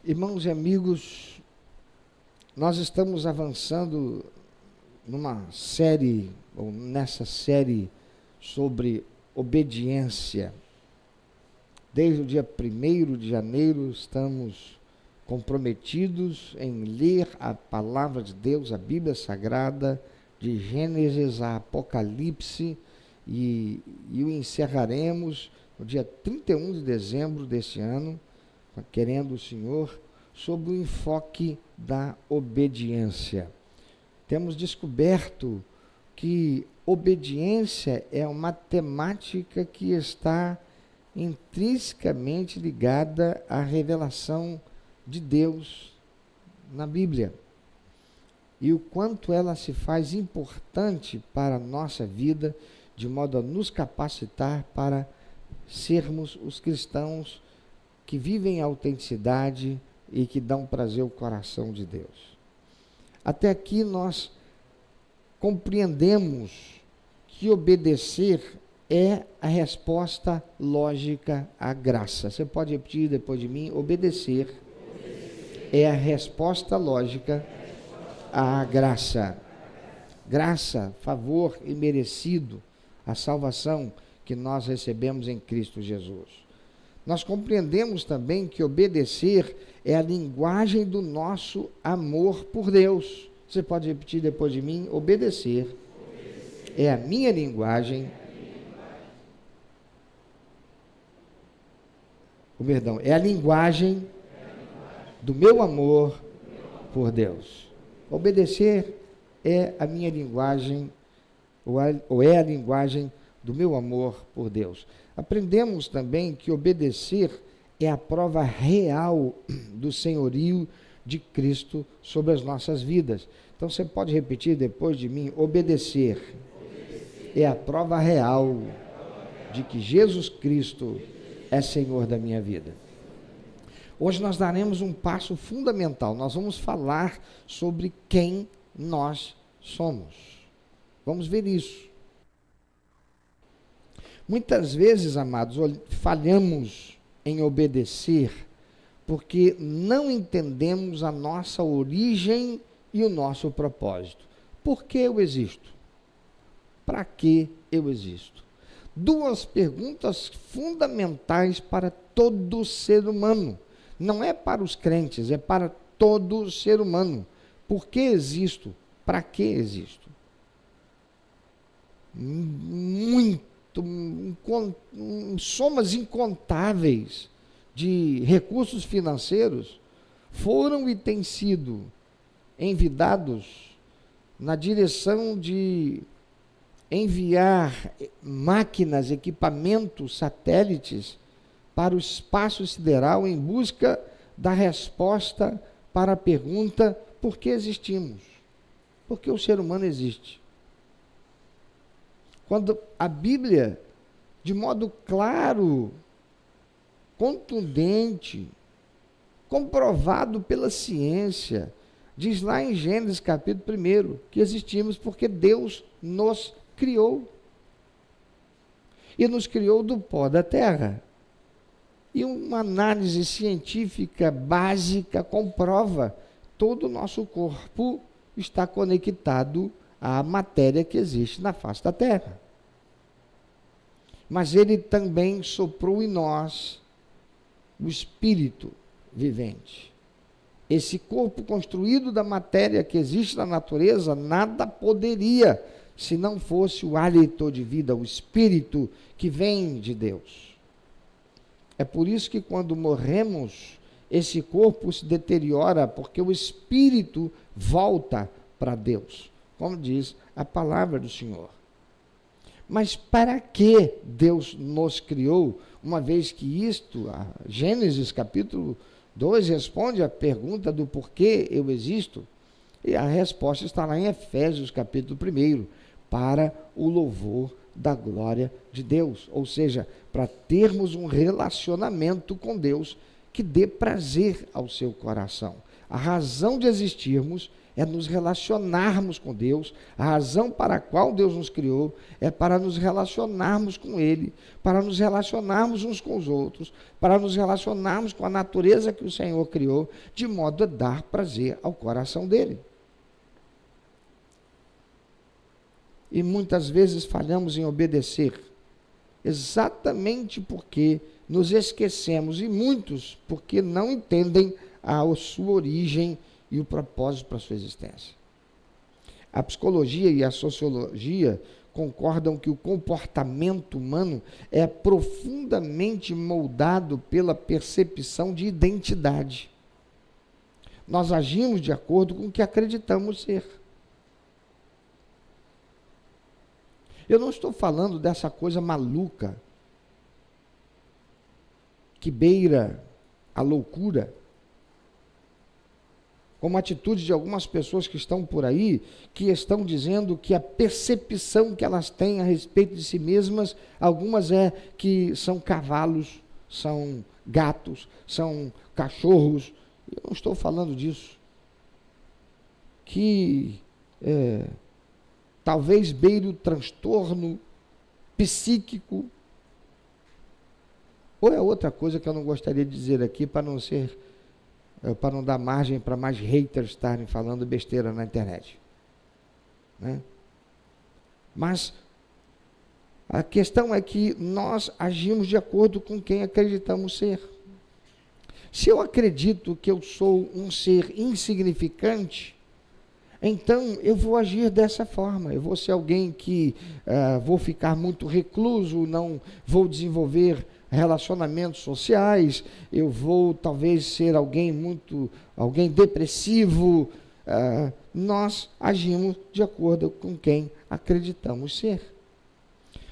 Irmãos e amigos, nós estamos avançando nessa série sobre obediência. Desde o dia 1º de janeiro estamos comprometidos em ler a palavra de Deus, a Bíblia Sagrada, de Gênesis a Apocalipse, e o encerraremos no dia 31 de dezembro deste ano, querendo o Senhor, sob o enfoque da obediência. Temos descoberto que obediência é uma temática que está intrinsecamente ligada à revelação de Deus na Bíblia. E o quanto ela se faz importante para a nossa vida, de modo a nos capacitar para sermos os cristãos que vivem a autenticidade e que dão prazer ao coração de Deus. Até aqui nós compreendemos que obedecer é a resposta lógica à graça. Você pode repetir depois de mim? Obedecer é a resposta lógica à graça. Graça, favor imerecido, a salvação que nós recebemos em Cristo Jesus. Nós compreendemos também que obedecer é a linguagem do nosso amor por Deus. Você pode repetir depois de mim? Obedecer é a minha linguagem. É a linguagem do meu amor por Deus. Obedecer é a minha linguagem, ou é a linguagem do meu amor por Deus. Aprendemos também que obedecer é a prova real do senhorio de Cristo sobre as nossas vidas. Então você pode repetir depois de mim: obedecer é a prova real de que Jesus Cristo é Senhor da minha vida. Hoje nós daremos um passo fundamental. Nós vamos falar sobre quem nós somos. Vamos ver isso. Muitas vezes, amados, falhamos em obedecer porque não entendemos a nossa origem e o nosso propósito. Por que eu existo? Para que eu existo? Duas perguntas fundamentais para todo ser humano. Não é para os crentes, é para todo ser humano. Por que existo? Para que existo? Somas incontáveis de recursos financeiros foram e têm sido envidados na direção de enviar máquinas, equipamentos, satélites para o espaço sideral em busca da resposta para a pergunta: por que existimos? Por que o ser humano existe? Quando a Bíblia, de modo claro, contundente, comprovado pela ciência, diz lá em Gênesis capítulo 1 que existimos porque Deus nos criou. E nos criou do pó da terra. E uma análise científica básica comprova: todo o nosso corpo está conectado à matéria que existe na face da terra. Mas ele também soprou em nós o espírito vivente. Esse corpo construído da matéria que existe na natureza nada poderia, se não fosse o hálito de vida, o espírito que vem de Deus. É por isso que quando morremos, esse corpo se deteriora, porque o espírito volta para Deus, como diz a palavra do Senhor. Mas para que Deus nos criou, uma vez que Gênesis capítulo 2 responde a pergunta do porquê eu existo, e a resposta está lá em Efésios capítulo 1, para o louvor da glória de Deus, ou seja, para termos um relacionamento com Deus que dê prazer ao seu coração. A razão de existirmos é nos relacionarmos com Deus. A razão para a qual Deus nos criou é para nos relacionarmos com Ele, para nos relacionarmos uns com os outros, para nos relacionarmos com a natureza que o Senhor criou, de modo a dar prazer ao coração dEle. E muitas vezes falhamos em obedecer, exatamente porque nos esquecemos, e muitos porque não entendem a sua origem e o propósito para a sua existência. A psicologia e a sociologia concordam que o comportamento humano é profundamente moldado pela percepção de identidade. Nós agimos de acordo com o que acreditamos ser. Eu não estou falando dessa coisa maluca que beira a loucura, como a atitude de algumas pessoas que estão por aí, que estão dizendo que a percepção que elas têm a respeito de si mesmas, algumas é que são cavalos, são gatos, são cachorros. Eu não estou falando disso. Que talvez beire o transtorno psíquico, ou é outra coisa que eu não gostaria de dizer aqui, para não dar margem para mais haters estarem falando besteira na internet, né? Mas a questão é que nós agimos de acordo com quem acreditamos ser. Se eu acredito que eu sou um ser insignificante, então eu vou agir dessa forma. Eu vou ser alguém que vou ficar muito recluso, não vou desenvolver relacionamentos sociais, eu vou talvez ser alguém depressivo. Nós agimos de acordo com quem acreditamos ser.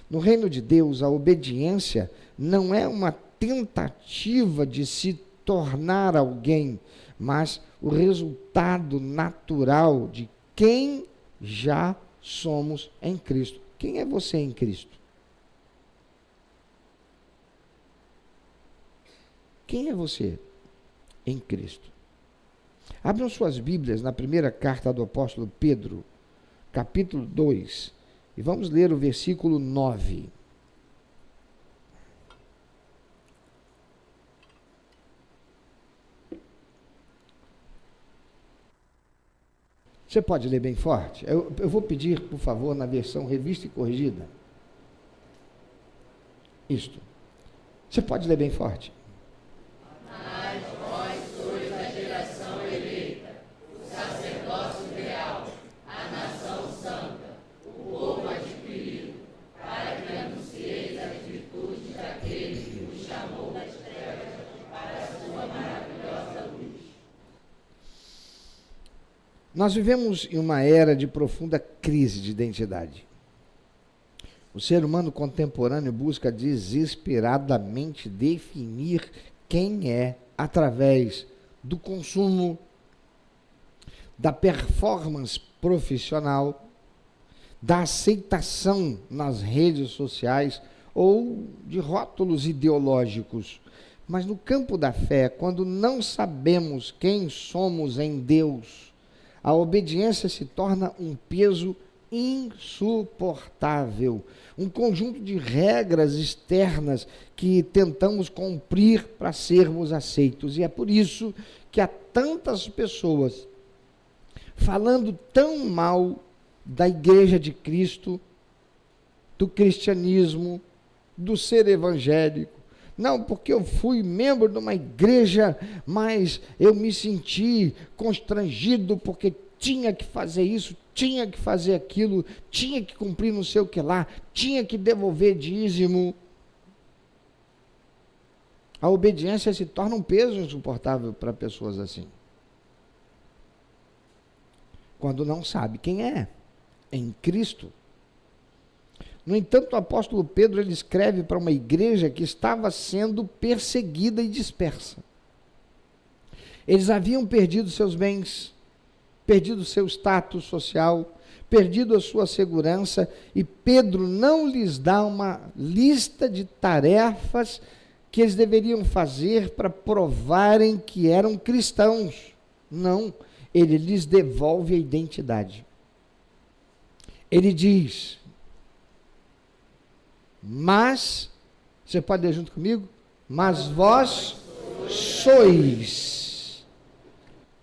No reino de Deus, a obediência não é uma tentativa de se tornar alguém, mas o resultado natural de quem já somos em Cristo. Quem é você em Cristo? Quem é você em Cristo? Abram suas Bíblias na primeira carta do apóstolo Pedro, capítulo 2, e vamos ler o versículo 9. Você pode ler bem forte? Eu vou pedir, por favor, na versão revista e corrigida. Isto. Você pode ler bem forte? Mas vós sois a geração eleita, o sacerdócio real, a nação santa, o povo adquirido, para que anuncieis as virtudes daquele que vos chamou das trevas para a sua maravilhosa luz. Nós vivemos em uma era de profunda crise de identidade. O ser humano contemporâneo busca desesperadamente definir quem é através do consumo, da performance profissional, da aceitação nas redes sociais ou de rótulos ideológicos. Mas no campo da fé, quando não sabemos quem somos em Deus, a obediência se torna um peso insuportável, um conjunto de regras externas que tentamos cumprir para sermos aceitos. E é por isso que há tantas pessoas falando tão mal da Igreja de Cristo, do cristianismo, do ser evangélico. Não, porque eu fui membro de uma igreja, mas eu me senti constrangido porque tinha que fazer isso, tinha que fazer aquilo, tinha que cumprir não sei o que lá, tinha que devolver dízimo. A obediência se torna um peso insuportável para pessoas assim. Quando não sabe quem é em Cristo. No entanto, o apóstolo Pedro ele escreve para uma igreja que estava sendo perseguida e dispersa. Eles haviam perdido seus bens, perdido seu status social, perdido a sua segurança, e Pedro não lhes dá uma lista de tarefas que eles deveriam fazer para provarem que eram cristãos. Não, ele lhes devolve a identidade. Ele diz, mas, você pode ler junto comigo? Mas vós sois.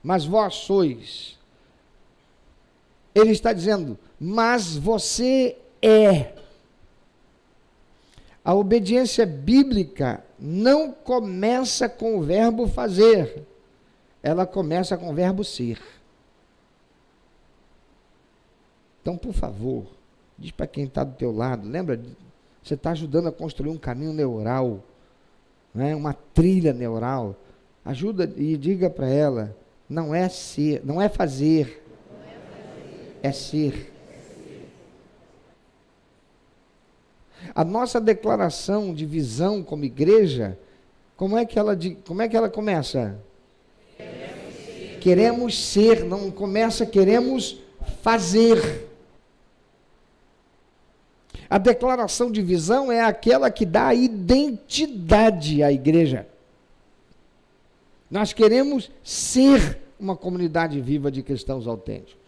Mas vós sois. Ele está dizendo, mas você é. A obediência bíblica não começa com o verbo fazer, ela começa com o verbo ser. Então, por favor, diz para quem está do teu lado, lembra, você está ajudando a construir um caminho neural, né, uma trilha neural, ajuda e diga para ela, não é ser, não é fazer, é ser. A nossa declaração de visão como igreja, como é que ela começa? Queremos ser, não começa queremos fazer. A declaração de visão é aquela que dá identidade à igreja. Nós queremos ser uma comunidade viva de cristãos autênticos.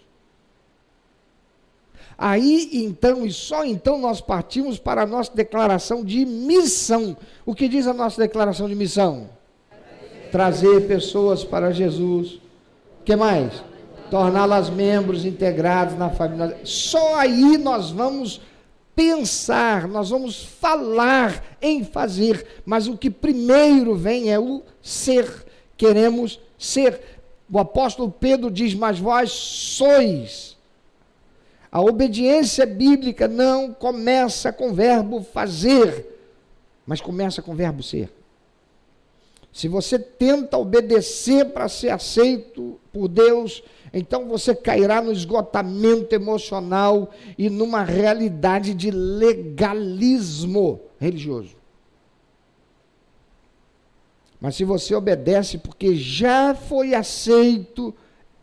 Aí, então, e só então nós partimos para a nossa declaração de missão. O que diz a nossa declaração de missão? Trazer pessoas para Jesus. O que mais? Torná-las membros integrados na família. Só aí nós vamos pensar, nós vamos falar em fazer, mas o que primeiro vem é o ser. Queremos ser. O apóstolo Pedro diz, mas vós sois. A obediência bíblica não começa com o verbo fazer, mas começa com o verbo ser. Se você tenta obedecer para ser aceito por Deus, então você cairá no esgotamento emocional e numa realidade de legalismo religioso. Mas se você obedece porque já foi aceito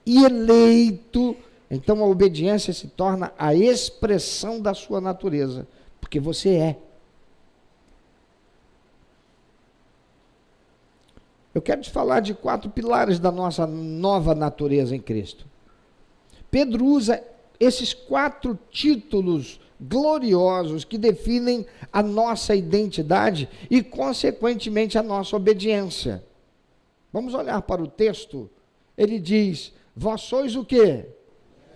e eleito, então a obediência se torna a expressão da sua natureza, porque você é. Eu quero te falar de 4 pilares da nossa nova natureza em Cristo. Pedro usa esses 4 títulos gloriosos que definem a nossa identidade e, consequentemente, a nossa obediência. Vamos olhar para o texto. Ele diz, vós sois o quê?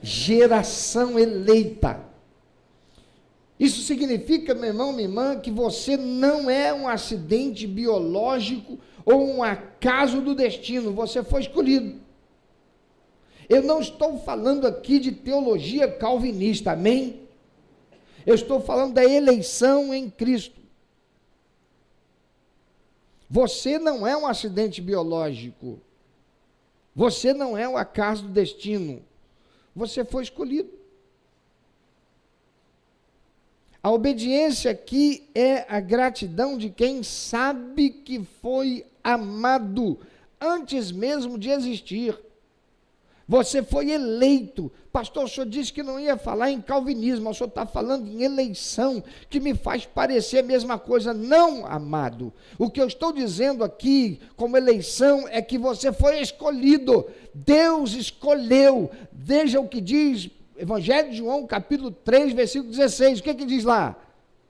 Geração eleita. Isso significa, meu irmão, minha irmã, que você não é um acidente biológico ou um acaso do destino, você foi escolhido. Eu não estou falando aqui de teologia calvinista, amém? Eu estou falando da eleição em Cristo. Você não é um acidente biológico, você não é um acaso do destino, você foi escolhido. A obediência aqui é a gratidão de quem sabe que foi amado antes mesmo de existir. Você foi eleito. Pastor, o senhor disse que não ia falar em calvinismo, o senhor está falando em eleição, que me faz parecer a mesma coisa. Não, amado. O que eu estou dizendo aqui, como eleição, é que você foi escolhido. Deus escolheu. Veja o que diz Evangelho de João, capítulo 3, versículo 16. O que diz lá?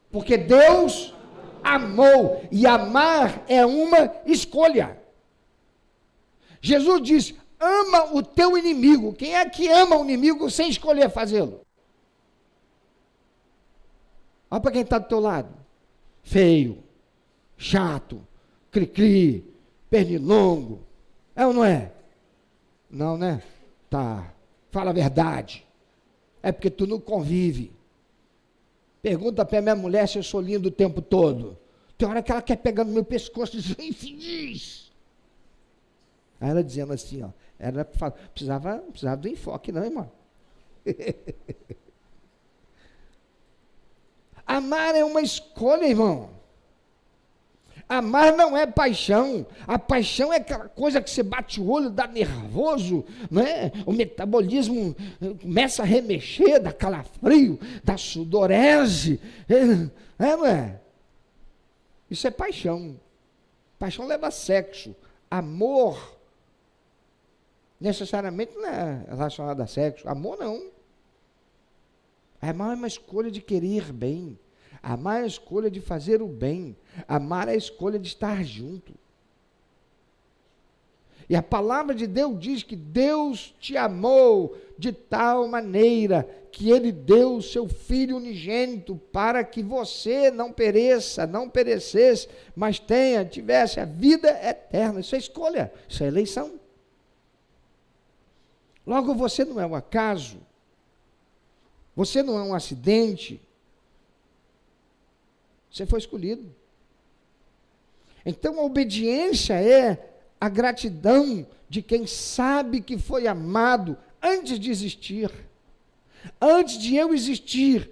Porque Deus amou. E amar é uma escolha. Jesus diz, ama o teu inimigo. Quem é que ama o inimigo sem escolher fazê-lo? Olha para quem está do teu lado. Feio, chato, cri-cri, pernilongo. É ou não é? Não, né? Tá. Fala a verdade. É porque tu não convive. Pergunta para minha mulher se eu sou lindo o tempo todo. Tem hora que ela quer pegar no meu pescoço e diz, infeliz. Aí ela dizendo assim, ó, ela precisava do enfoque, não, irmão? Amar é uma escolha, irmão. Amar não é paixão. A paixão é aquela coisa que você bate o olho, dá nervoso, né? O metabolismo começa a remexer, dá calafrio, dá sudorese. Não é? Isso é paixão. Paixão leva a sexo. Amor Necessariamente não é relacionado a sexo. Amor não. Amar é uma escolha de querer bem. Amar é a escolha de fazer o bem. Amar é a escolha de estar junto. E a palavra de Deus diz que Deus te amou de tal maneira que Ele deu o seu Filho unigênito para que você não pereça, não perecesse, mas tivesse a vida eterna. Isso é escolha, isso é eleição. Logo, você não é um acaso, você não é um acidente, você foi escolhido. Então, a obediência é a gratidão de quem sabe que foi amado antes de existir. Antes de eu existir,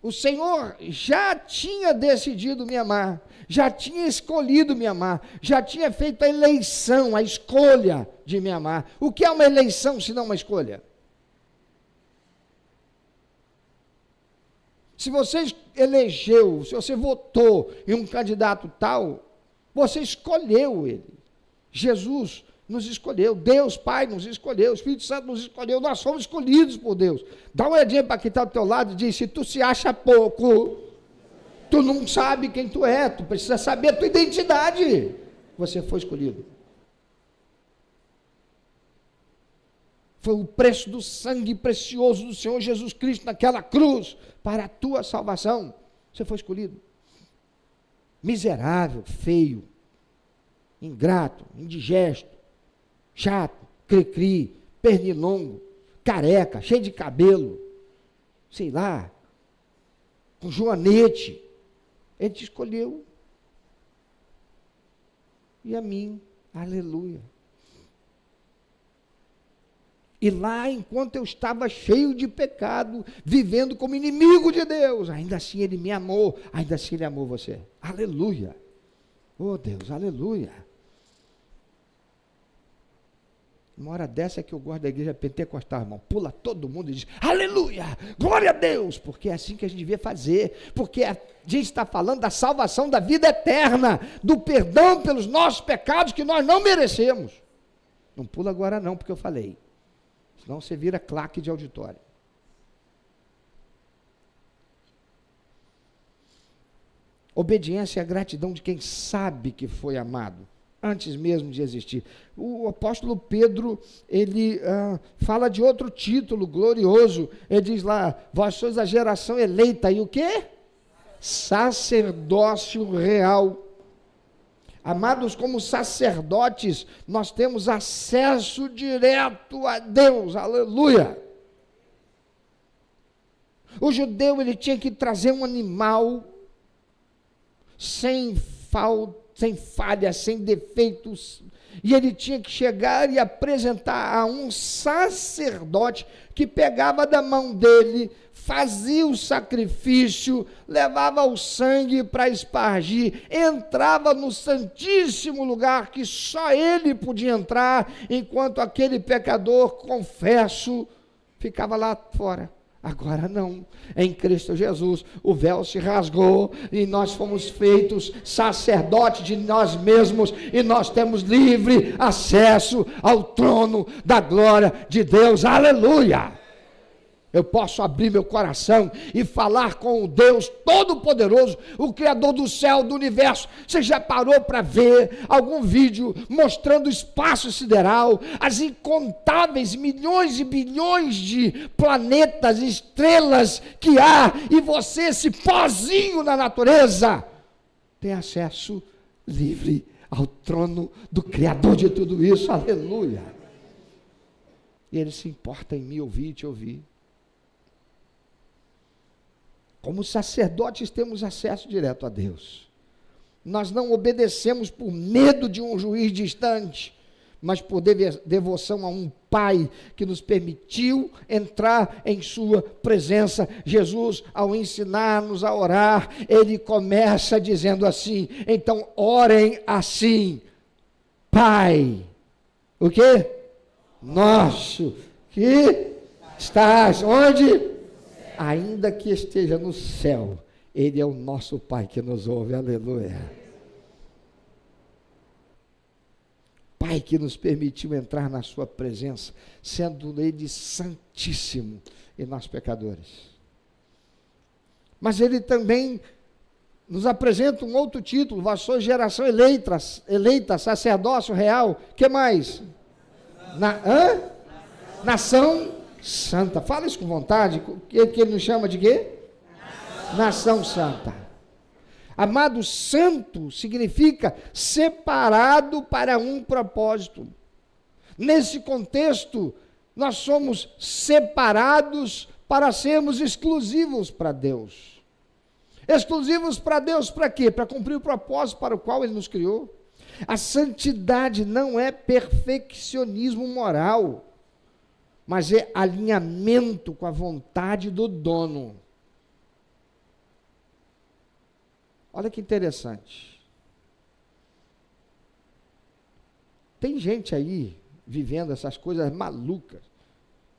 o Senhor já tinha decidido me amar, já tinha escolhido me amar, já tinha feito a eleição, a escolha de me amar. O que é uma eleição se não uma escolha? Se você elegeu, se você votou em um candidato tal, você escolheu ele. Jesus nos escolheu, Deus Pai nos escolheu, o Espírito Santo nos escolheu, nós fomos escolhidos por Deus. Dá uma olhadinha para quem está do teu lado e diz: se tu se acha pouco, tu não sabe quem tu é, tu precisa saber a tua identidade. Você foi escolhido. Foi o preço do sangue precioso do Senhor Jesus Cristo naquela cruz para a tua salvação. Você foi escolhido. Miserável, feio, ingrato, indigesto, chato, cri-cri, pernilongo, careca, cheio de cabelo, sei lá, com joanete. Ele te escolheu. E a mim, aleluia. E lá, enquanto eu estava cheio de pecado, vivendo como inimigo de Deus, ainda assim Ele me amou, ainda assim Ele amou você. Aleluia. Oh Deus, aleluia. Uma hora dessa é que eu gosto da igreja pentecostal, irmão. Pula todo mundo e diz: aleluia, glória a Deus, porque é assim que a gente devia fazer, porque a gente está falando da salvação da vida eterna, do perdão pelos nossos pecados que nós não merecemos. Não pula agora não, porque eu falei. Senão você vira claque de auditório. Obediência é a gratidão de quem sabe que foi amado, antes mesmo de existir. O apóstolo Pedro, ele fala de outro título glorioso. Ele diz lá: vós sois a geração eleita, e o quê? Sacerdócio real. Amados, como sacerdotes, nós temos acesso direto a Deus, aleluia. O judeu, ele tinha que trazer um animal sem falha, sem defeitos, e ele tinha que chegar e apresentar a um sacerdote que pegava da mão dele, fazia o sacrifício, levava o sangue para espargir, entrava no santíssimo lugar que só ele podia entrar, enquanto aquele pecador, confesso, ficava lá fora. Agora não, em Cristo Jesus, o véu se rasgou e nós fomos feitos sacerdotes de nós mesmos e nós temos livre acesso ao trono da glória de Deus, aleluia! Eu posso abrir meu coração e falar com o Deus Todo-Poderoso, o Criador do céu, do universo. Você já parou para ver algum vídeo mostrando o espaço sideral, as incontáveis milhões e bilhões de planetas, estrelas que há, e você, esse pozinho na natureza, tem acesso livre ao trono do Criador de tudo isso, aleluia. E Ele se importa em me ouvir e te ouvir. Como sacerdotes temos acesso direto a Deus. Nós não obedecemos por medo de um juiz distante, mas por devoção a um Pai que nos permitiu entrar em sua presença. Jesus, ao ensinar-nos a orar, ele começa dizendo assim: então orem assim: Pai, o quê? Nosso, que estás onde? Ainda que esteja no céu, Ele é o nosso Pai que nos ouve, aleluia. Pai que nos permitiu entrar na sua presença, sendo Ele santíssimo e nós pecadores. Mas Ele também nos apresenta um outro título: vós sois geração eleita, sacerdócio real. Que mais? Nação santa. Fala isso com vontade. Que ele nos chama de quê? Nação santa. Amado, santo significa separado para um propósito. Nesse contexto, nós somos separados para sermos exclusivos para Deus. Exclusivos para Deus para quê? Para cumprir o propósito para o qual Ele nos criou. A santidade não é perfeccionismo moral, mas é alinhamento com a vontade do dono. Olha que interessante. Tem gente aí vivendo essas coisas malucas,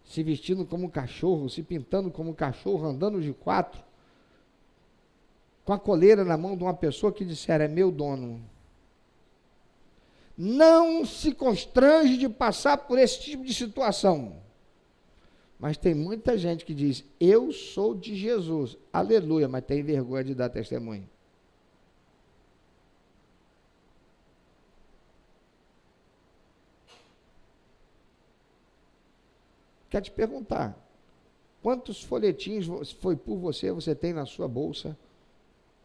se vestindo como cachorro, se pintando como cachorro, andando de 4, com a coleira na mão de uma pessoa que disser: é meu dono. Não se constrange de passar por esse tipo de situação. Mas tem muita gente que diz: eu sou de Jesus, aleluia, mas tem vergonha de dar testemunho. Quero te perguntar: quantos folhetinhos foi por você tem na sua bolsa,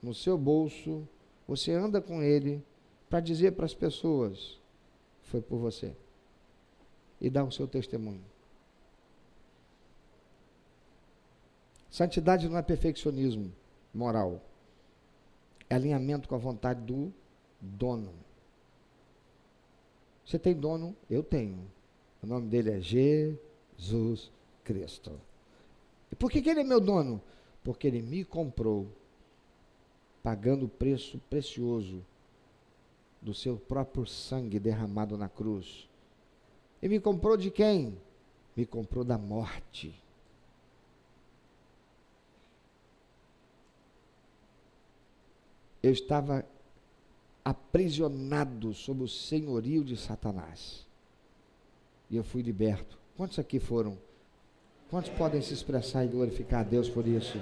no seu bolso, você anda com ele para dizer para as pessoas: foi por você, e dar o seu testemunho? Santidade não é perfeccionismo moral, é alinhamento com a vontade do dono. Você tem dono? Eu tenho. O nome dele é Jesus Cristo. E por que ele é meu dono? Porque ele me comprou, pagando o preço precioso do seu próprio sangue derramado na cruz. E me comprou de quem? Me comprou da morte. Eu estava aprisionado sob o senhorio de Satanás. E eu fui liberto. Quantos aqui foram? Quantos podem se expressar e glorificar a Deus por isso?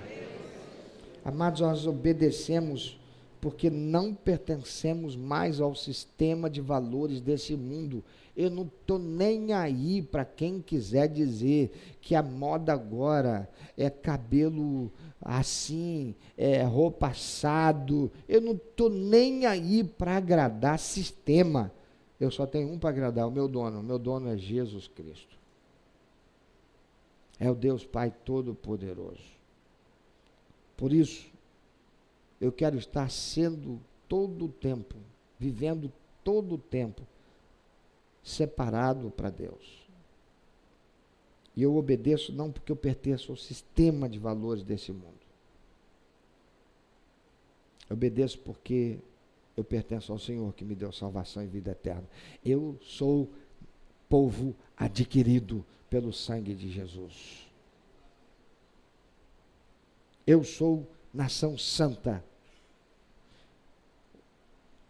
Amados, nós obedecemos porque não pertencemos mais ao sistema de valores desse mundo. Eu não estou nem aí para quem quiser dizer que a moda agora é cabelo assim, é roupa assado. Eu não estou nem aí para agradar sistema. Eu só tenho um para agradar, o meu dono. O meu dono é Jesus Cristo. É o Deus Pai Todo-Poderoso. Por isso, eu quero estar sendo todo o tempo, vivendo todo o tempo, separado para Deus. E eu obedeço não porque eu pertenço ao sistema de valores desse mundo. Eu obedeço porque eu pertenço ao Senhor que me deu salvação e vida eterna. Eu sou povo adquirido pelo sangue de Jesus. Eu sou nação santa.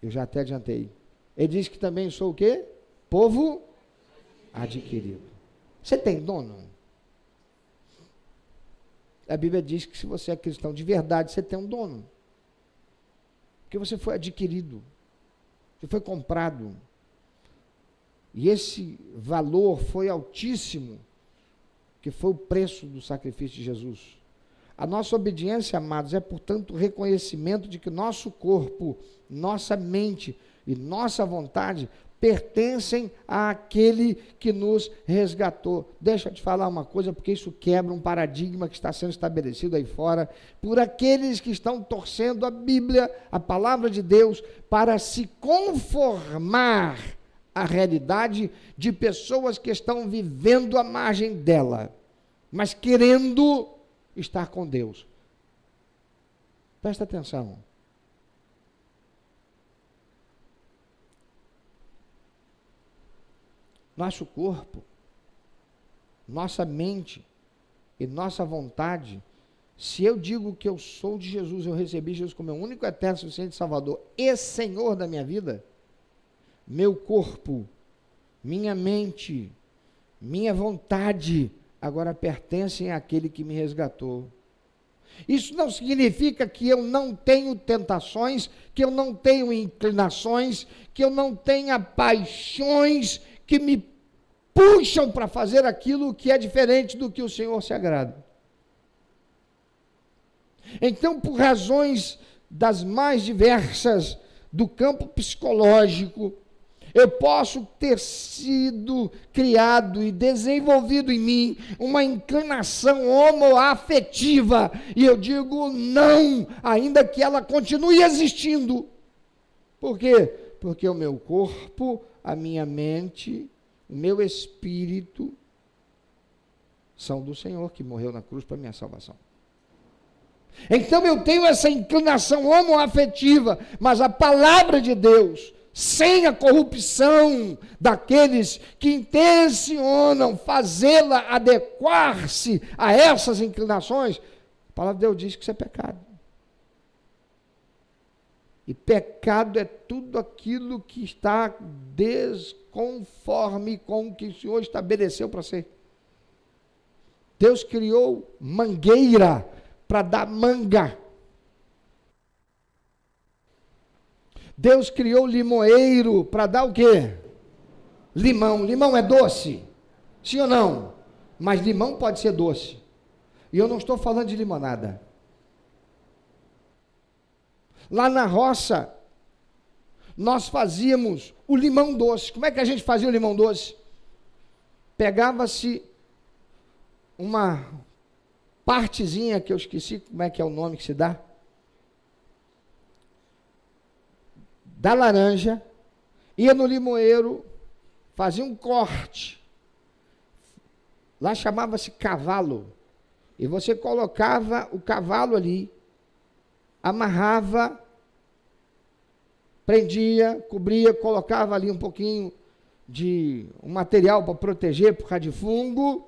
Eu já até adiantei. Ele diz que também sou o quê? Povo adquirido. Você tem dono? A Bíblia diz que se você é cristão de verdade, você tem um dono. Porque você foi adquirido. Você foi comprado. E esse valor foi altíssimo, que foi o preço do sacrifício de Jesus. A nossa obediência, amados, é, portanto, o reconhecimento de que nosso corpo, nossa mente e nossa vontade pertencem àquele que nos resgatou. Deixa eu te falar uma coisa, porque isso quebra um paradigma que está sendo estabelecido aí fora por aqueles que estão torcendo a Bíblia, a palavra de Deus, para se conformar à realidade de pessoas que estão vivendo à margem dela, mas querendo estar com Deus. Presta atenção. Nosso corpo, nossa mente e nossa vontade, se eu digo que eu sou de Jesus, eu recebi Jesus como meu único, eterno, suficiente Salvador e Senhor da minha vida, meu corpo minha mente, minha vontade, agora pertencem àquele que me resgatou. Isso não significa que eu não tenho tentações, que eu não tenho inclinações, que eu não tenha paixões que me puxam para fazer aquilo que é diferente do que o Senhor se agrada. Então, por razões das mais diversas do campo psicológico, eu posso ter sido criado e desenvolvido em mim uma inclinação homoafetiva, e eu digo não, ainda que ela continue existindo. Por quê? Porque o meu corpo, a minha mente, o meu espírito são do Senhor que morreu na cruz para minha salvação. Então eu tenho essa inclinação homoafetiva, mas a palavra de Deus, sem a corrupção daqueles que intencionam fazê-la adequar-se a essas inclinações, a palavra de Deus diz que isso é pecado. E pecado é tudo aquilo que está desconforme com o que o Senhor estabeleceu para ser. Deus criou mangueira para dar manga. Deus criou limoeiro para dar o quê? Limão. Limão é doce? Sim ou não? Mas limão pode ser doce. E eu não estou falando de limonada. Lá na roça, nós fazíamos o limão doce. Como é que a gente fazia o limão doce? Pegava-se uma partezinha, que eu esqueci como é que é o nome que se dá, da laranja, ia no limoeiro, fazia um corte, lá chamava-se cavalo, e você colocava o cavalo ali, amarrava, prendia, cobria, colocava ali um pouquinho de um material para proteger por causa de fungo,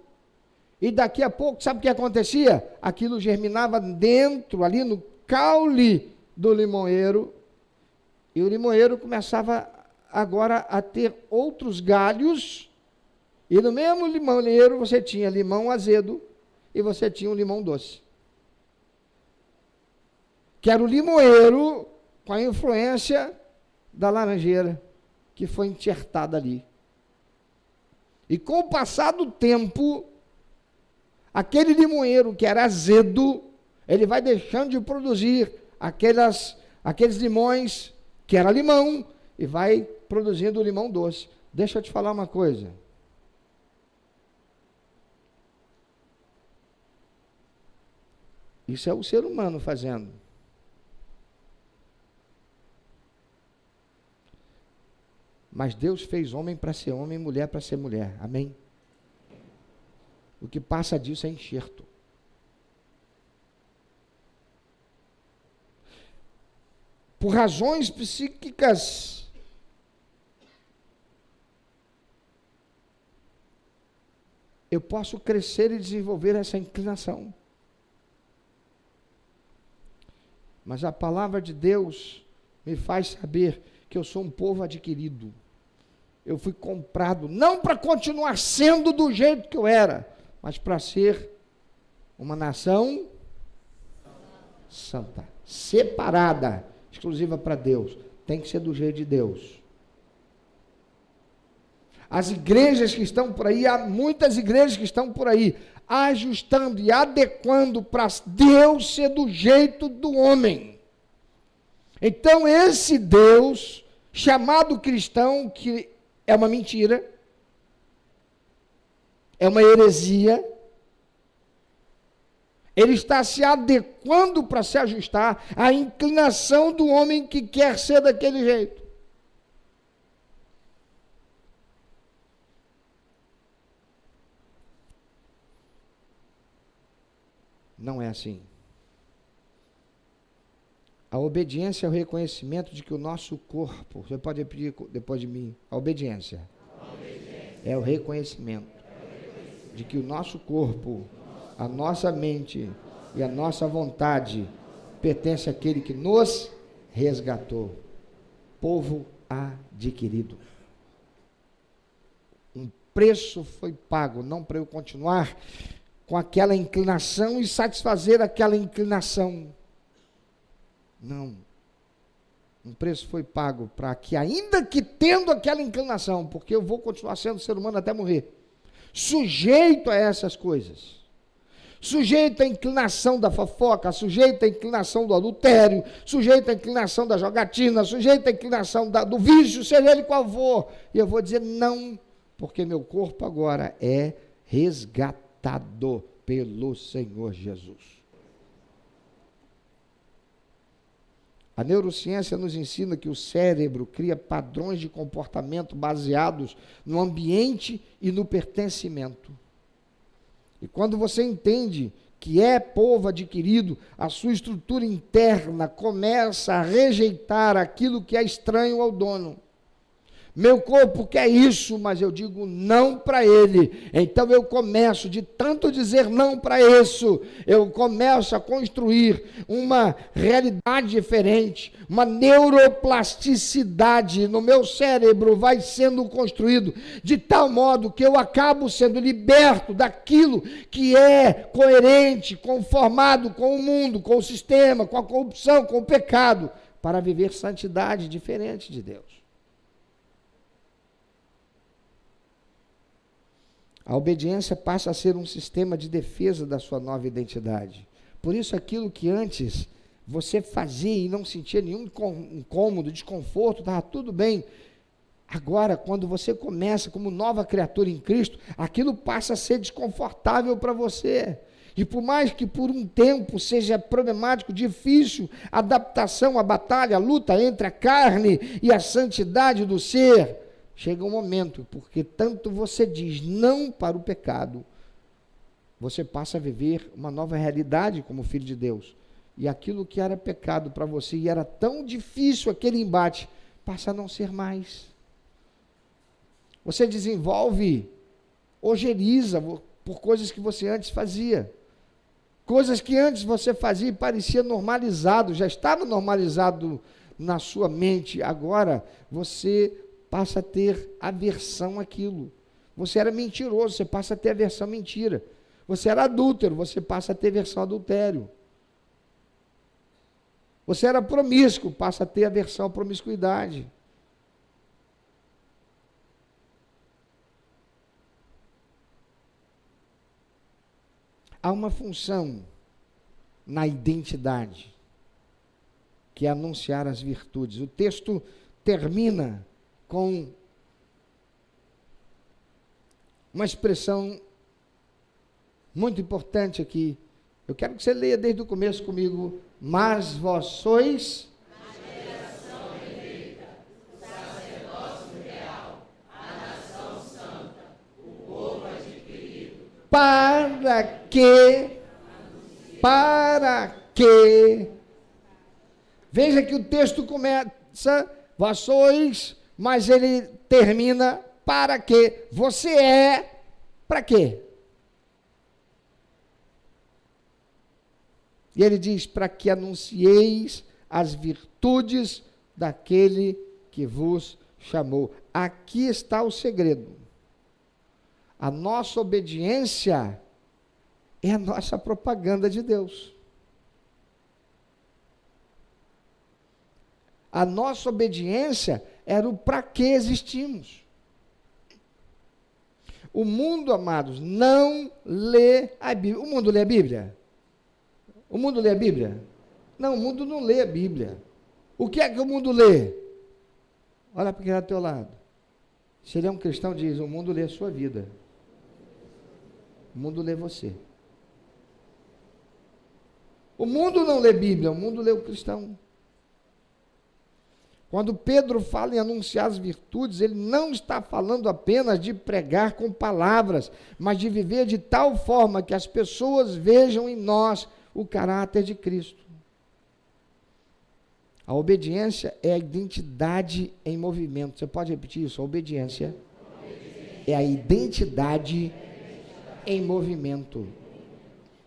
e daqui a pouco, sabe o que acontecia? Aquilo germinava dentro, ali no caule do limoeiro, e o limoeiro começava agora a ter outros galhos, e no mesmo limoeiro você tinha limão azedo, e você tinha um limão doce. Que era o limoeiro com a influência da laranjeira, que foi enxertada ali. E com o passar do tempo, aquele limoeiro que era azedo, ele vai deixando de produzir aqueles limões que era limão, e vai produzindo o limão doce. Deixa eu te falar uma coisa. Isso é o ser humano fazendo. Mas Deus fez homem para ser homem e mulher para ser mulher. Amém? O que passa disso é enxerto. Por razões psíquicas, eu posso crescer e desenvolver essa inclinação. Mas a palavra de Deus me faz saber que eu sou um povo adquirido. Eu fui comprado, não para continuar sendo do jeito que eu era, mas para ser uma nação santa, separada, exclusiva para Deus. Tem que ser do jeito de Deus. As igrejas que estão por aí, há muitas igrejas que estão por aí, ajustando e adequando para Deus ser do jeito do homem. Então esse Deus, chamado cristão, que é uma mentira, é uma heresia, ele está se adequando para se ajustar à inclinação do homem que quer ser daquele jeito. Não é assim. A obediência é o reconhecimento de que o nosso corpo, você pode repetir depois de mim, a obediência. É o reconhecimento de que o nosso corpo, a nossa mente e a nossa vontade pertence àquele que nos resgatou, povo adquirido. Um preço foi pago, não para eu continuar com aquela inclinação e satisfazer aquela inclinação. Não. Um preço foi pago para que, ainda que tendo aquela inclinação, porque eu vou continuar sendo ser humano até morrer, sujeito a essas coisas, sujeito à inclinação da fofoca, sujeito à inclinação do adultério, sujeito à inclinação da jogatina, sujeito à inclinação do vício, seja ele qual for, e eu vou dizer não, porque meu corpo agora é resgatado pelo Senhor Jesus. A neurociência nos ensina que o cérebro cria padrões de comportamento baseados no ambiente e no pertencimento. E quando você entende que é povo adquirido, a sua estrutura interna começa a rejeitar aquilo que é estranho ao dono. Meu corpo quer isso, mas eu digo não para ele. Então eu começo, de tanto dizer não para isso, eu começo a construir uma realidade diferente, uma neuroplasticidade no meu cérebro vai sendo construído, de tal modo que eu acabo sendo liberto daquilo que é coerente, conformado com o mundo, com o sistema, com a corrupção, com o pecado, para viver santidade diferente de Deus. A obediência passa a ser um sistema de defesa da sua nova identidade. Por isso, aquilo que antes você fazia e não sentia nenhum incômodo, desconforto, estava tudo bem. Agora, quando você começa como nova criatura em Cristo, aquilo passa a ser desconfortável para você. E por mais que por um tempo seja problemático, difícil, a adaptação, a batalha, a luta entre a carne e a santidade do ser, chega um momento, porque tanto você diz não para o pecado, você passa a viver uma nova realidade como filho de Deus. E aquilo que era pecado para você, e era tão difícil aquele embate, passa a não ser mais. Você desenvolve ojeriza por coisas que você antes fazia. Coisas que antes você fazia e parecia normalizado, já estava normalizado na sua mente, agora você passa a ter aversão àquilo. Você era mentiroso, você passa a ter aversão à mentira. Você era adúltero, você passa a ter aversão ao adultério. Você era promíscuo, passa a ter aversão à promiscuidade. Há uma função na identidade, que é anunciar as virtudes. O texto termina com uma expressão muito importante aqui. Eu quero que você leia desde o começo comigo. Mas vós sois a geração eleita, o sacerdócio real, a nação santa, o povo adquirido. Para que, veja que o texto começa, vós sois, mas ele termina, para que, você é, para quê? E ele diz, para que anuncieis as virtudes daquele que vos chamou. Aqui está o segredo. A nossa obediência é a nossa propaganda de Deus. A nossa obediência era o para que existimos. O mundo, amados, não lê a Bíblia. O mundo lê a Bíblia? O mundo lê a Bíblia? Não, o mundo não lê a Bíblia. O que é que o mundo lê? Olha para quem está ao teu lado. Se ele é um cristão, diz, o mundo lê a sua vida. O mundo lê você. O mundo não lê Bíblia, o mundo lê o cristão. Quando Pedro fala em anunciar as virtudes, ele não está falando apenas de pregar com palavras, mas de viver de tal forma que as pessoas vejam em nós o caráter de Cristo. A obediência é a identidade em movimento. Você pode repetir isso? A obediência é a identidade em movimento.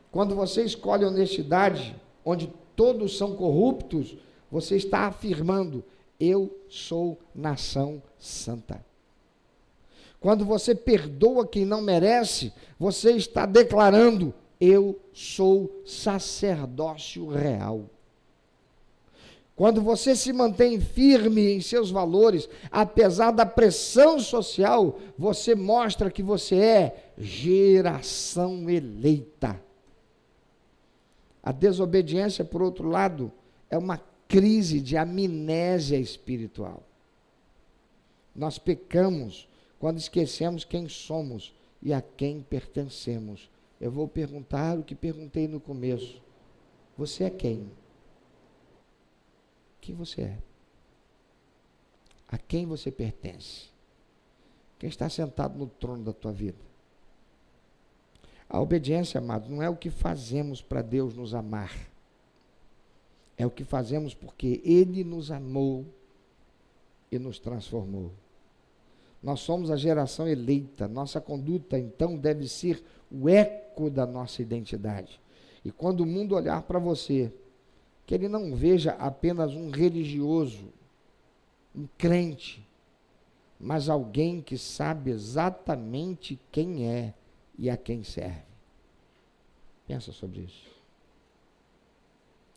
Quando você escolhe honestidade, onde todos são corruptos, você está afirmando, eu sou nação santa. Quando você perdoa quem não merece, você está declarando: eu sou sacerdócio real. Quando você se mantém firme em seus valores, apesar da pressão social, você mostra que você é geração eleita. A desobediência, por outro lado, é uma crise de amnésia espiritual. Nós pecamos quando esquecemos quem somos e a quem pertencemos. Eu vou perguntar o que perguntei no começo. Você é quem? Quem você é? A quem você pertence? Quem está sentado no trono da tua vida? A obediência, amados, não é o que fazemos para Deus nos amar. É o que fazemos porque Ele nos amou e nos transformou. Nós somos a geração eleita. Nossa conduta, então, deve ser o eco da nossa identidade. E quando o mundo olhar para você, que ele não veja apenas um religioso, um crente, mas alguém que sabe exatamente quem é e a quem serve. Pensa sobre isso.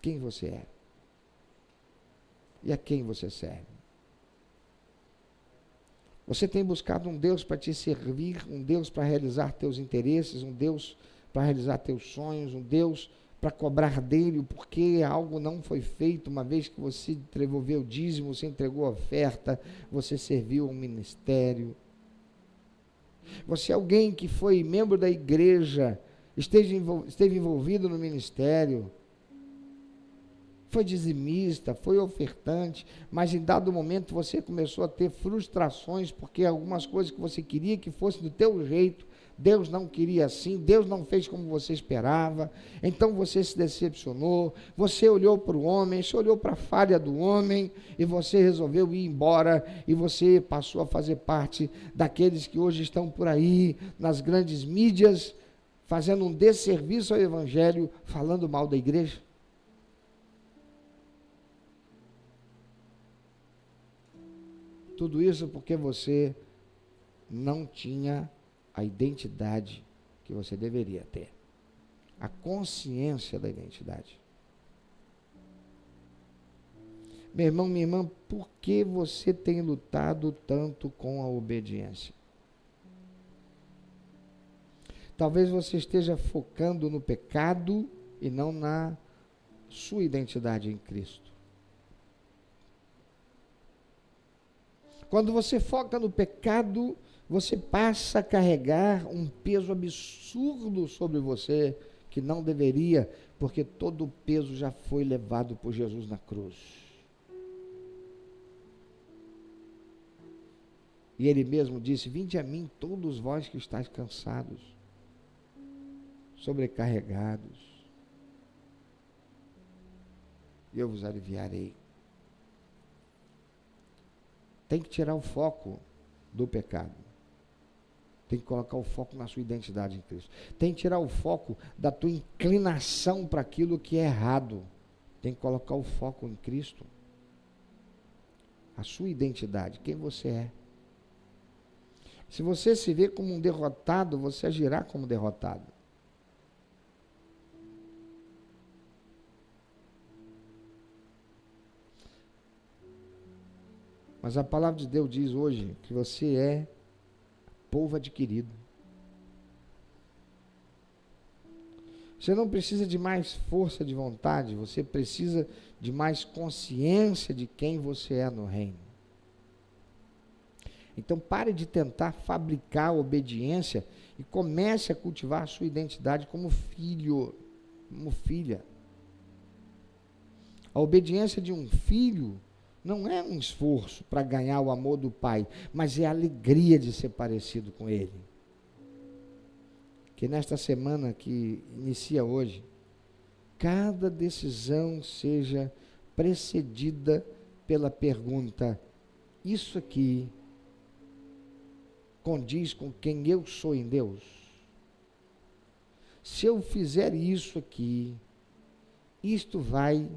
Quem você é? E a quem você serve? Você tem buscado um Deus para te servir, um Deus para realizar teus interesses, um Deus para realizar teus sonhos, um Deus para cobrar dele, porque algo não foi feito, uma vez que você devolveu o dízimo, você entregou a oferta, você serviu a um ministério. Você é alguém que foi membro da igreja, esteve envolvido no ministério, foi dizimista, foi ofertante, mas em dado momento você começou a ter frustrações, porque algumas coisas que você queria que fosse do teu jeito, Deus não queria assim, Deus não fez como você esperava, então você se decepcionou, você olhou para o homem, você olhou para a falha do homem, e você resolveu ir embora, e você passou a fazer parte daqueles que hoje estão por aí, nas grandes mídias, fazendo um desserviço ao evangelho, falando mal da igreja. Tudo isso porque você não tinha a identidade que você deveria ter. A consciência da identidade. Meu irmão, minha irmã, por que você tem lutado tanto com a obediência? Talvez você esteja focando no pecado e não na sua identidade em Cristo. Quando você foca no pecado, você passa a carregar um peso absurdo sobre você, que não deveria, porque todo o peso já foi levado por Jesus na cruz. E ele mesmo disse: vinde a mim todos vós que estáis cansados, sobrecarregados, e eu vos aliviarei. Tem que tirar o foco do pecado. Tem que colocar o foco na sua identidade em Cristo. Tem que tirar o foco da tua inclinação para aquilo que é errado. Tem que colocar o foco em Cristo. A sua identidade, quem você é. Se você se vê como um derrotado, você agirá como derrotado. Mas a palavra de Deus diz hoje que você é povo adquirido. Você não precisa de mais força de vontade, você precisa de mais consciência de quem você é no reino. Então pare de tentar fabricar obediência e comece a cultivar a sua identidade como filho, como filha. A obediência de um filho não é um esforço para ganhar o amor do pai, mas é a alegria de ser parecido com ele. Que nesta semana que inicia hoje, cada decisão seja precedida pela pergunta: isso aqui condiz com quem eu sou em Deus? Se eu fizer isso aqui, isto vai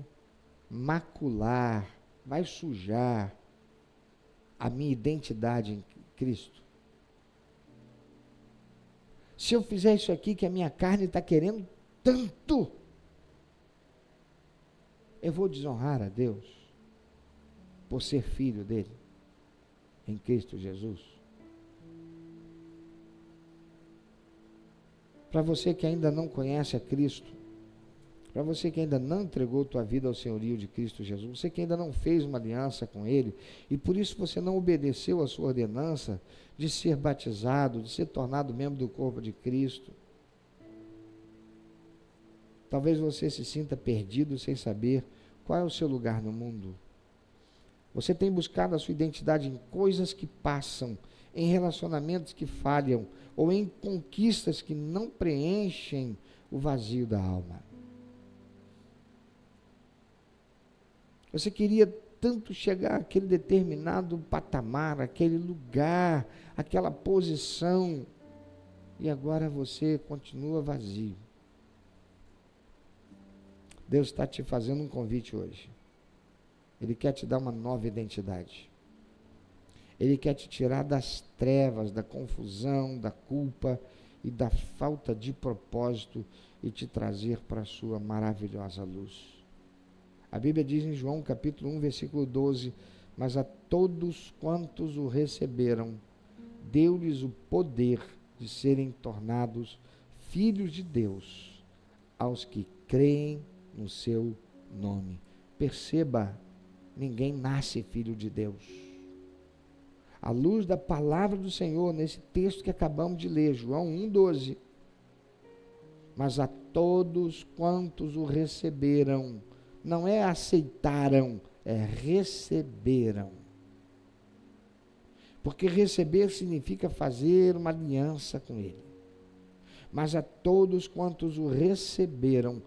macular, vai sujar a minha identidade em Cristo. Se eu fizer isso aqui que a minha carne está querendo tanto, eu vou desonrar a Deus por ser filho dele, em Cristo Jesus. Para você que ainda não conhece a Cristo, para você que ainda não entregou tua vida ao senhorio de Cristo Jesus, você que ainda não fez uma aliança com Ele, e por isso você não obedeceu a sua ordenança de ser batizado, de ser tornado membro do corpo de Cristo. Talvez você se sinta perdido sem saber qual é o seu lugar no mundo. Você tem buscado a sua identidade em coisas que passam, em relacionamentos que falham, ou em conquistas que não preenchem o vazio da alma. Você queria tanto chegar àquele determinado patamar, aquele lugar, aquela posição, e agora você continua vazio. Deus está te fazendo um convite hoje. Ele quer te dar uma nova identidade. Ele quer te tirar das trevas, da confusão, da culpa e da falta de propósito e te trazer para a sua maravilhosa luz. A Bíblia diz em João capítulo 1, versículo 12, mas a todos quantos o receberam, deu-lhes o poder de serem tornados filhos de Deus, aos que creem no seu nome. Perceba, ninguém nasce filho de Deus. À luz da palavra do Senhor, nesse texto que acabamos de ler, João 1,12, mas a todos quantos o receberam, não é aceitaram, é receberam. Porque receber significa fazer uma aliança com Ele. Mas a todos quantos o receberam,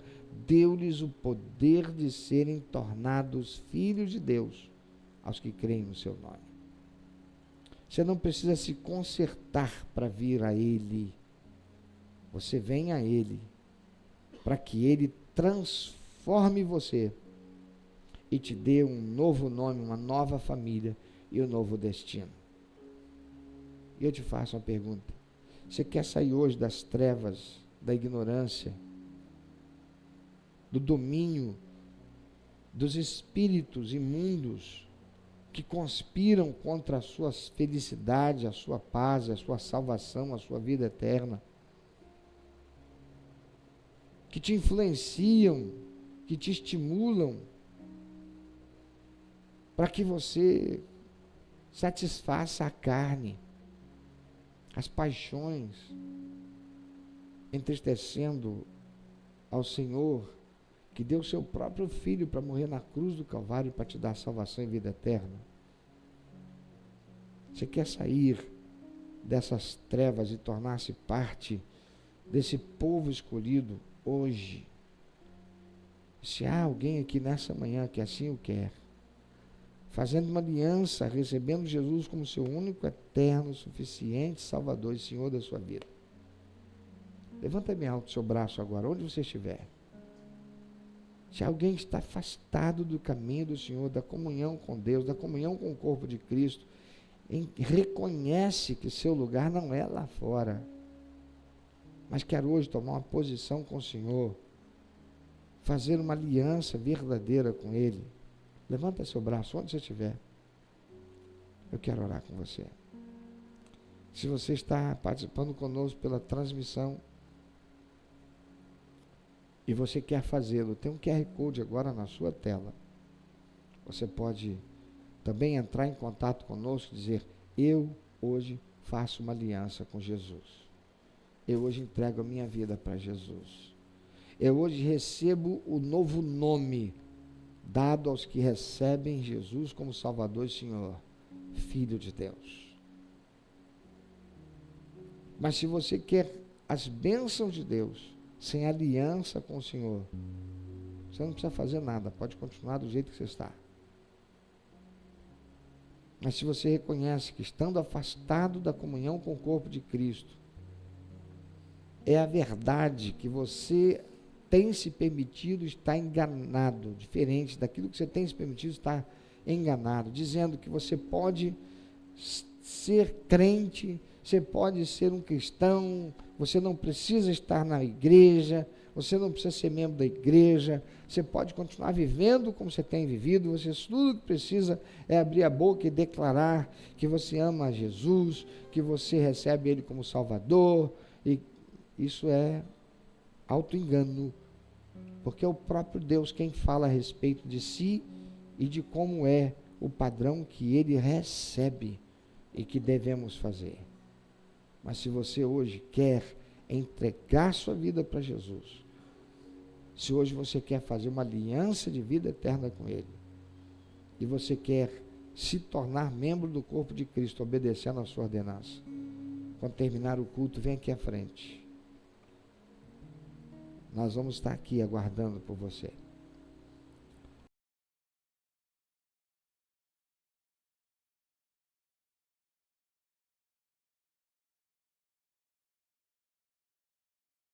deu-lhes o poder de serem tornados filhos de Deus, aos que creem no seu nome. Você não precisa se consertar para vir a Ele. Você vem a Ele, para que Ele transforme você e te dê um novo nome, uma nova família e um novo destino. E eu te faço uma pergunta. Você quer sair hoje das trevas, da ignorância, do domínio dos espíritos imundos que conspiram contra a sua felicidade, a sua paz, a sua salvação, a sua vida eterna, que te influenciam, que te estimulam para que você satisfaça a carne, as paixões, entristecendo ao Senhor, que deu seu próprio Filho para morrer na cruz do Calvário para te dar salvação e vida eterna. Você quer sair dessas trevas e tornar-se parte desse povo escolhido hoje? Se há alguém aqui nessa manhã que assim o quer, fazendo uma aliança, recebendo Jesus como seu único, eterno, suficiente Salvador e Senhor da sua vida, levanta bem alto o seu braço agora, onde você estiver. Se alguém está afastado do caminho do Senhor, da comunhão com Deus, da comunhão com o corpo de Cristo, reconhece que seu lugar não é lá fora, mas quer hoje tomar uma posição com o Senhor, fazer uma aliança verdadeira com Ele, levanta seu braço onde você estiver. Eu quero orar com você. Se você está participando conosco pela transmissão e você quer fazê-lo, tem um QR Code agora na sua tela. Você pode também entrar em contato conosco e dizer: eu hoje faço uma aliança com Jesus. Eu hoje entrego a minha vida para Jesus. Eu hoje recebo o novo nome dado aos que recebem Jesus como Salvador e Senhor, Filho de Deus. Mas se você quer as bênçãos de Deus, sem aliança com o Senhor, você não precisa fazer nada, pode continuar do jeito que você está. Mas se você reconhece que estando afastado da comunhão com o corpo de Cristo, é a verdade que você tem se permitido estar enganado, diferente daquilo que você tem se permitido estar enganado, dizendo que você pode ser crente você pode ser um cristão, você não precisa estar na igreja, você não precisa ser membro da igreja, você pode continuar vivendo como você tem vivido, você tudo que precisa é abrir a boca e declarar que você ama a Jesus, que você recebe Ele como Salvador, e isso é auto-engano, porque é o próprio Deus quem fala a respeito de si e de como é o padrão que Ele recebe e que devemos fazer. Mas se você hoje quer entregar sua vida para Jesus, se hoje você quer fazer uma aliança de vida eterna com Ele, e você quer se tornar membro do corpo de Cristo, obedecendo a sua ordenança, quando terminar o culto, vem aqui à frente. Nós vamos estar aqui aguardando por você.